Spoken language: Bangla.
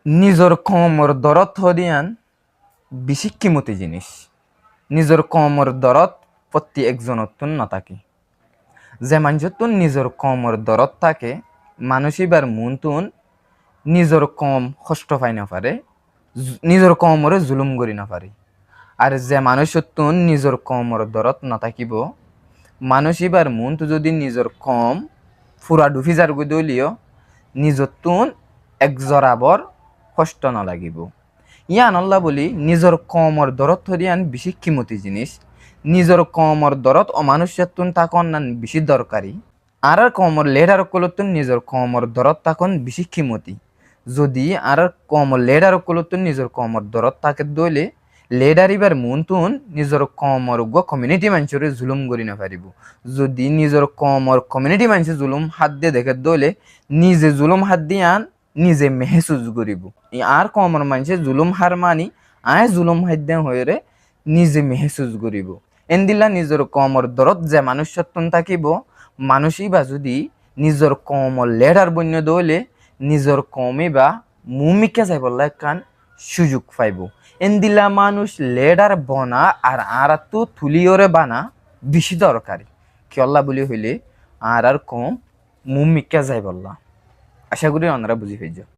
নিজের কমর দরদ হদিয়ান বেশি কিমতি জিনিস। নিজের কমর দরদ প্রতি একজনতুন নাথাকে। যে মানুষতুন নিজের কমর দরদ থাকে, মানুষ এবার মনতুন নিজের কম কষ্ট পাই না পারে, নিজের কমরে জুলুম করি না পারে। আর যে মানুষতুন নিজের কমর দরদ নাথাকিব, মানুষ এবার মনতু যদি নিজের কম ফুরা ডুফি যার দলীয় নিজতুন এক জরাবর কষ্ট না লাগিব। ইয়ান আল্লাহ বলি নিজের কমর দরদ ধরিয়ান বেশি কিমতি জিনিস। নিজের কমর দরদ ও মানুষের তাকন নান বেশি দরকারি। আর কমর লেডার কলতুন নিজের কমর দরদ তাকন বেশি কিমতি। যদি আর কমর লেডার কলতুন নিজের কমর দরদ তাকে দইলে লেডার ইবার মনতুন নিজের কমর কমিউনিটি মানুষের জুলুম করি না পারিব। যদি নিজের কমর কমিউনিটি মানুষের জুলুম হাত দিয়ে দেখে দইলে নিজে জুলুম হাত দিয়ে আন নিজে মেহসুস করিব। আর কমর মানুষের জুলুম হার মানি আয় জুলুম হাত দিয়ে হয়ে নিজে মেহসুস করিব। এনদিল্লা নিজের কমর দরদ যে মানুষ সত্তন থাকিব, মানুষই বা যদি নিজের কমর লেডার বন্য দইলে নিজের কমে বা মুমিকা যাই বললা কান সুযোগ পাইব। এনদিল্লা মানুষ লেডার বনা আর তো তুলিওরে বানা বেশি দরকারি কি আল্লাহ বলি হইলে আর কম মুমিকা যাই বললা। আশা করি ওনারা বুঝি হয়ে